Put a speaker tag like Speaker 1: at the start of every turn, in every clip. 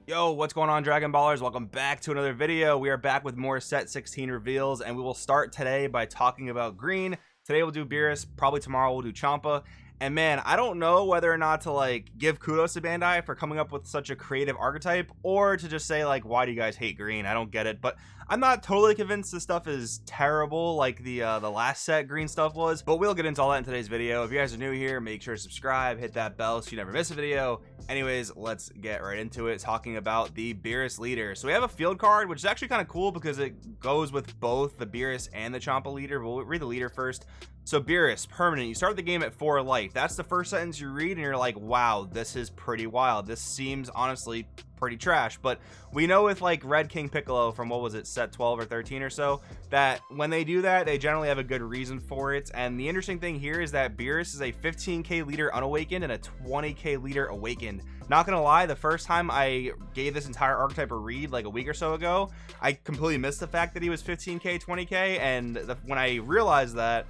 Speaker 1: Yo, what's going on, Dragon Ballers? Welcome back to another video. We are back with more set 16 reveals, and we will start today by talking about green. Today we'll do Beerus, probably tomorrow we'll do Champa. And man, I don't know whether or not to like give kudos to Bandai for coming up with such a creative archetype, or to just say like, why do you guys hate green? I don't get it, but I'm not totally convinced this stuff is terrible like the last set green stuff was, but we'll get into all that in today's video. If you guys are new here, make sure to subscribe, hit that bell so you never miss a video. Anyways, let's get right into it, talking about the Beerus leader. So we have a field card, which is actually kind of cool because it goes with both the Beerus and the Champa leader. We'll read the leader first. So Beerus, permanent. You start the game at 4 life. That's the first sentence you read and you're like, wow, this is pretty wild. This seems honestly pretty trash. But we know with like Red King Piccolo from, what was it, set 12 or 13 or so, that when they do that, they generally have a good reason for it. And the interesting thing here is that Beerus is a 15k leader unawakened and a 20k leader awakened. Not gonna lie, the first time I gave this entire archetype a read like a week or so ago, I completely missed the fact that he was 15k 20k, and when I realized that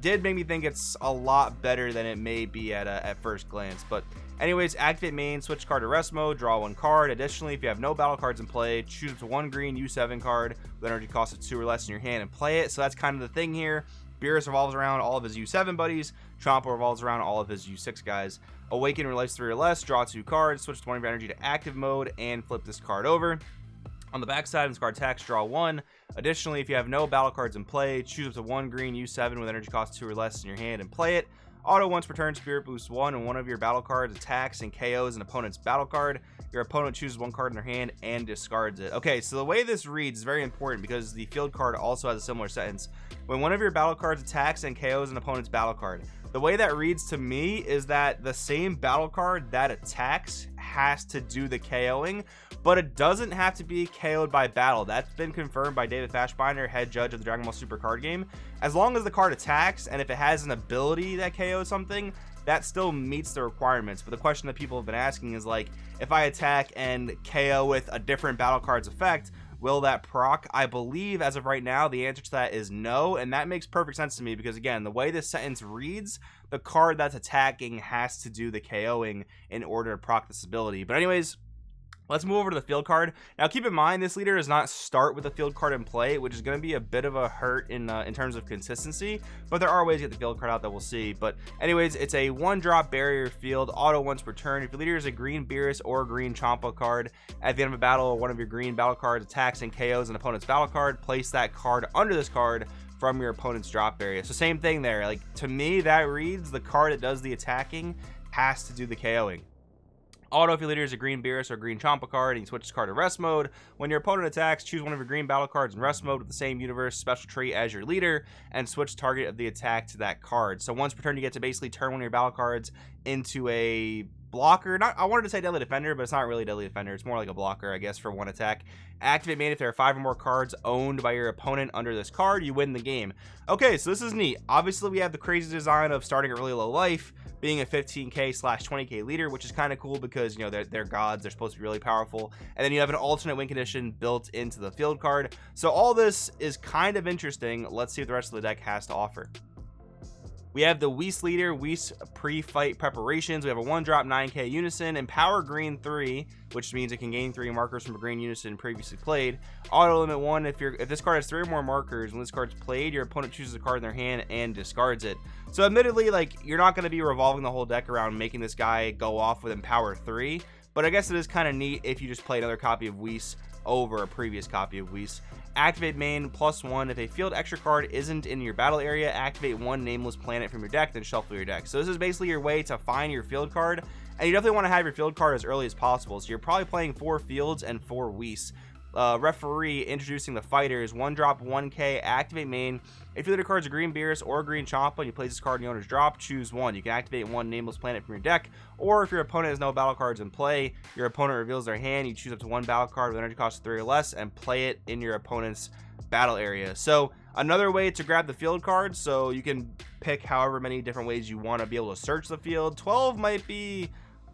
Speaker 1: did make me think it's a lot better than it may be at first glance. But anyways, activate main, switch card to rest mode, draw 1 card. Additionally, if you have no battle cards in play, choose up to 1 green U7 card with energy cost of 2 or less in your hand and play it. So that's kind of the thing here. Beerus revolves around all of his U7 buddies. Champa revolves around all of his U6 guys. Awaken relies 3 or less, draw 2 cards, switch 20 of energy to active mode, and flip this card over. On the backside, this card attacks, draw 1. Additionally, if you have no battle cards in play, choose up to 1 green U7 with energy cost 2 or less in your hand and play it. Auto once per turn, Spirit Boost 1, and one of your battle cards attacks and KOs an opponent's battle card. Your opponent chooses 1 card in their hand and discards it. Okay, so the way this reads is very important because the field card also has a similar sentence. When one of your battle cards attacks and KOs an opponent's battle card. The way that reads to me is that the same battle card that attacks has to do the KOing, but it doesn't have to be KO'd by battle. That's been confirmed by David Fashbinder, head judge of the Dragon Ball Super card game. As long as the card attacks, and if it has an ability that KOs something, that still meets the requirements. But the question that people have been asking is like, if I attack and KO with a different battle card's effect, will that proc? I believe as of right now, the answer to that is no. And that makes perfect sense to me because, again, the way this sentence reads, the card that's attacking has to do the KOing in order to proc this ability. But anyways, let's move over to the field card. Now, keep in mind, this leader does not start with the field card in play, which is going to be a bit of a hurt in terms of consistency, but there are ways to get the field card out that we'll see. But anyways, it's a 1-drop barrier field, auto once per turn. If your leader is a green Beerus or a green Champa card, at the end of a battle, one of your green battle cards attacks and KOs an opponent's battle card, place that card under this card from your opponent's drop area. So same thing there. Like, to me, that reads the card that does the attacking has to do the KOing. Auto, if your leader is a green Beerus or green Champa card, and you switch this card to rest mode. When your opponent attacks, choose one of your green battle cards in rest mode with the same universe special trait as your leader, and switch target of the attack to that card. So once per turn, you get to basically turn one of your battle cards into a blocker. I wanted to say deadly defender, but it's not really deadly defender. It's more like a blocker, I guess, for 1 attack. Activate main if there are 5 or more cards owned by your opponent under this card, you win the game. Okay, so this is neat. Obviously, we have the crazy design of starting at really low life, being a 15k/20k leader, which is kind of cool because, you know, they're gods, they're supposed to be really powerful. And then you have an alternate win condition built into the field card. So all this is kind of interesting. Let's see what the rest of the deck has to offer. We have the Whis leader, Whis pre-fight preparations. We have a 1-drop 9k unison, empower green 3, which means it can gain 3 markers from a green unison previously played. Auto limit 1, if this card has 3 or more markers, when this card's played, your opponent chooses a card in their hand and discards it. So admittedly, like, you're not going to be revolving the whole deck around making this guy go off with empower 3, but I guess it is kind of neat if you just play another copy of Whis over a previous copy of Whis. Activate main +1. If a field extra card isn't in your battle area, activate 1 nameless planet from your deck, then shuffle your deck. So this is basically your way to find your field card, and you definitely want to have your field card as early as possible. So you're probably playing 4 fields and 4 Whis. Referee introducing the fighters, 1-drop 1k, activate main. If your leader card is a green Beerus or a green Champa and you place this card in the owner's drop, choose 1. You can activate 1 nameless planet from your deck, or if your opponent has no battle cards in play, your opponent reveals their hand, you choose up to 1 battle card with energy cost of 3 or less and play it in your opponent's battle area. So another way to grab the field card, so you can pick however many different ways you want to be able to search the field. 12 might be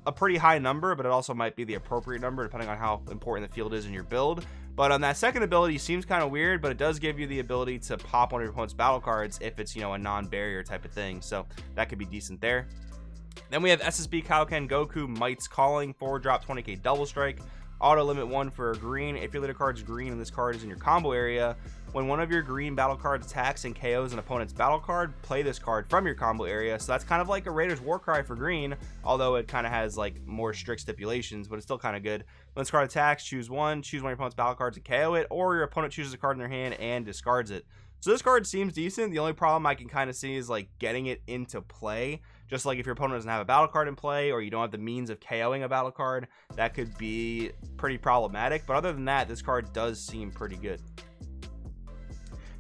Speaker 1: a pretty high number, but it also might be the appropriate number depending on how important the field is in your build. But on that second ability seems kind of weird, but it does give you the ability to pop one of your opponent's battle cards if it's, you know, a non-barrier type of thing. So that could be decent there. Then we have SSB Kaioken Goku Might's Calling, 4-drop 20k double strike. Auto limit 1 for a green. If your leader card's green and this card is in your combo area, when one of your green battle cards attacks and KOs an opponent's battle card, play this card from your combo area. So that's kind of like a Raider's Warcry for green, although it kind of has like more strict stipulations, but it's still kind of good. When this card attacks, choose one of your opponent's battle cards and KO it, or your opponent chooses a card in their hand and discards it. So this card seems decent. The only problem I can kind of see is like getting it into play. Just like if your opponent doesn't have a battle card in play, or you don't have the means of KOing a battle card, that could be pretty problematic. But other than that, this card does seem pretty good.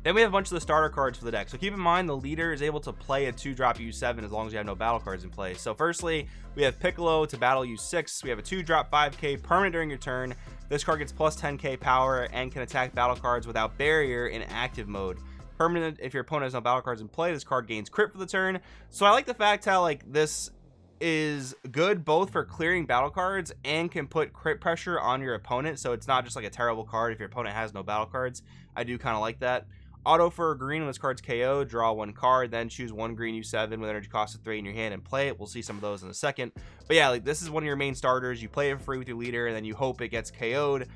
Speaker 1: Then we have a bunch of the starter cards for the deck. So keep in mind the leader is able to play a 2-drop U7 as long as you have no battle cards in play. So firstly, we have Piccolo to battle U6. We have a 2-drop 5k permanent during your turn. This card gets plus 10k power and can attack battle cards without barrier in active mode. Permanent, if your opponent has no battle cards in play, this card gains crit for the turn. So I like the fact how like this is good both for clearing battle cards and can put crit pressure on your opponent. So it's not just like a terrible card if your opponent has no battle cards. I do kind of like that. Auto for a green, when this card's KO, draw one card, then choose one green U7 with energy cost of 3 in your hand and play it. We'll see some of those in a second. But yeah, like this is one of your main starters. You play it for free with your leader, and then you hope it gets KO'd,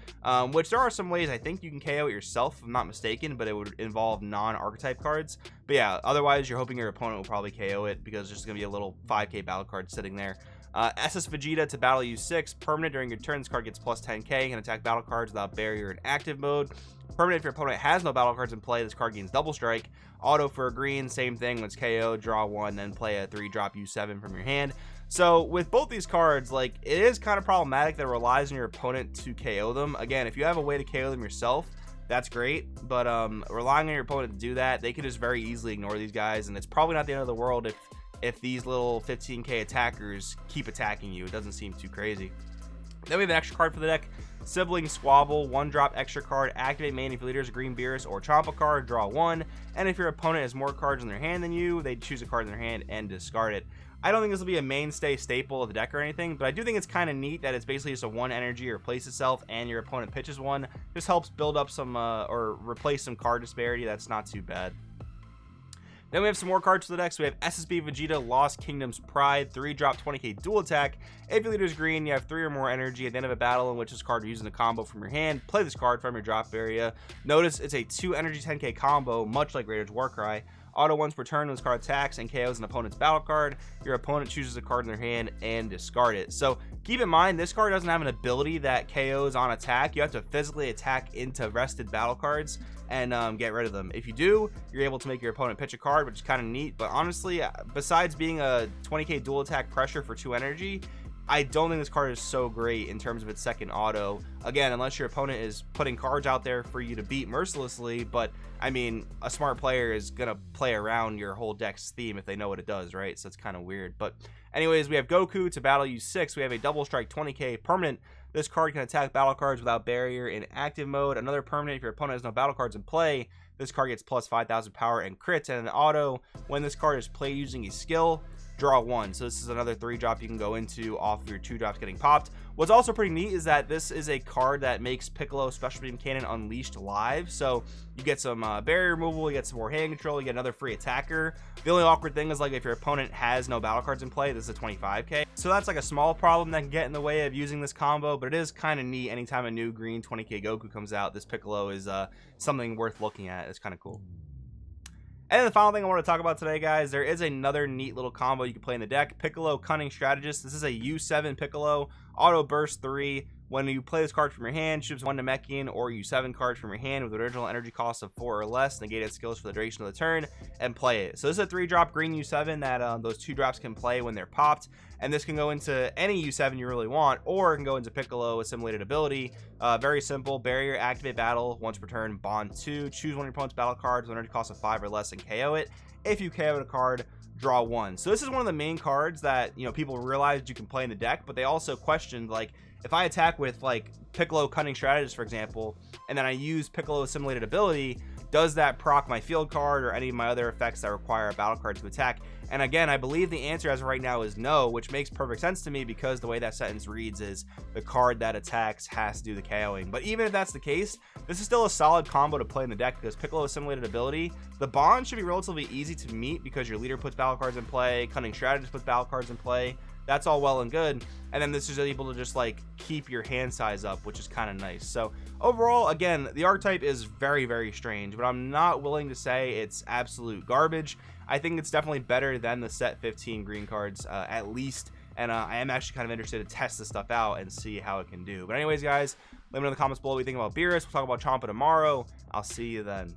Speaker 1: which there are some ways I think you can KO it yourself, if I'm not mistaken, but it would involve non-archetype cards. But yeah, otherwise you're hoping your opponent will probably KO it because there's just going to be a little 5k battle card sitting there. SS Vegeta to battle U6, permanent during your turn. This card gets plus 10k, can attack battle cards without barrier in active mode. Permanent, if your opponent has no battle cards in play, this card gains double strike. Auto for a green, same thing. When it's KO, draw one, then play a 3-drop U7 from your hand. So with both these cards, like it is kind of problematic that it relies on your opponent to KO them. Again, if you have a way to KO them yourself, that's great, but relying on your opponent to do that, they could just very easily ignore these guys, and it's probably not the end of the world if these little 15k attackers keep attacking you. It doesn't seem too crazy. Then we have an extra card for the deck. Sibling Squabble, 1-drop extra card. Activate main if your leader is a green Beerus or Champa card, draw one. And if your opponent has more cards in their hand than you, they choose a card in their hand and discard it. I don't think this will be a mainstay staple of the deck or anything, but I do think it's kind of neat that it's basically just a 1 energy replace itself and your opponent pitches one. Just helps build up some or replace some card disparity. That's not too bad. Then we have some more cards for the deck. So we have SSB Vegeta, Lost Kingdom's Pride, 3-drop 20k dual attack. If your leader is green, you have 3 or more energy at the end of a battle in which this card is using a combo from your hand. Play this card from your drop area. Notice it's a 2 energy 10k combo, much like Raider's Warcry. Auto once per turn when this card attacks and KOs an opponent's battle card. Your opponent chooses a card in their hand and discard it. So keep in mind, this card doesn't have an ability that KOs on attack. You have to physically attack into rested battle cards and get rid of them. If you do, you're able to make your opponent pitch a card, which is kind of neat. But honestly, besides being a 20k dual attack pressure for 2 energy, I don't think this card is so great in terms of its second auto. Again, unless your opponent is putting cards out there for you to beat mercilessly, but I mean, a smart player is gonna play around your whole deck's theme if they know what it does, right? So it's kind of weird. But anyways, we have Goku to battle U6. We have a double strike 20k permanent. This card can attack battle cards without barrier in active mode. Another permanent, if your opponent has no battle cards in play, this card gets plus 5,000 power and crits. And an auto, when this card is played using a skill, draw one. So this is another 3-drop you can go into off of your 2-drops getting popped. What's also pretty neat is that this is a card that makes Piccolo Special Beam Cannon Unleashed live. So you get some barrier removal, you get some more hand control, you get another free attacker. The only awkward thing is like if your opponent has no battle cards in play, this is a 25k. So that's like a small problem that can get in the way of using this combo, but it is kind of neat. Anytime a new green 20k Goku comes out, this Piccolo is something worth looking at. It's kind of cool. And then the final thing I want to talk about today, guys, there is another neat little combo you can play in the deck. Piccolo Cunning Strategist. This is a U7 Piccolo, Auto Burst 3. When you play this card from your hand, choose one Namekian or U7 cards from your hand with original energy cost of 4 or less, negated skills for the duration of the turn, and play it. So this is a 3-drop green U7 that those 2-drops can play when they're popped, and this can go into any U7 you really want, or it can go into Piccolo Assimilated Ability. Very simple. Barrier, activate battle, once per turn, bond 2, choose one of your opponent's battle cards with energy cost of 5 or less and KO it. If you KO a card, draw one. So this is one of the main cards that, you know, people realized you can play in the deck, but they also questioned, like, if I attack with like Piccolo Cunning Strategist, for example, and then I use Piccolo Assimilated Ability, does that proc my field card or any of my other effects that require a battle card to attack? And again, I believe the answer as of right now is no, which makes perfect sense to me because the way that sentence reads is the card that attacks has to do the KOing. But even if that's the case, this is still a solid combo to play in the deck because Piccolo Assimilated Ability, the bond should be relatively easy to meet because your leader puts battle cards in play, Cunning Strategist puts battle cards in play. that's all well and good. And then this is able to just like keep your hand size up, which is kind of nice. So overall, again, the archetype is very, very strange, but I'm not willing to say it's absolute garbage. I think it's definitely better than the set 15 green cards, at least. And I am actually kind of interested to test this stuff out and see how it can do. But anyways, guys, let me know in the comments below what you think about Beerus. We'll talk about Champa tomorrow. I'll see you then.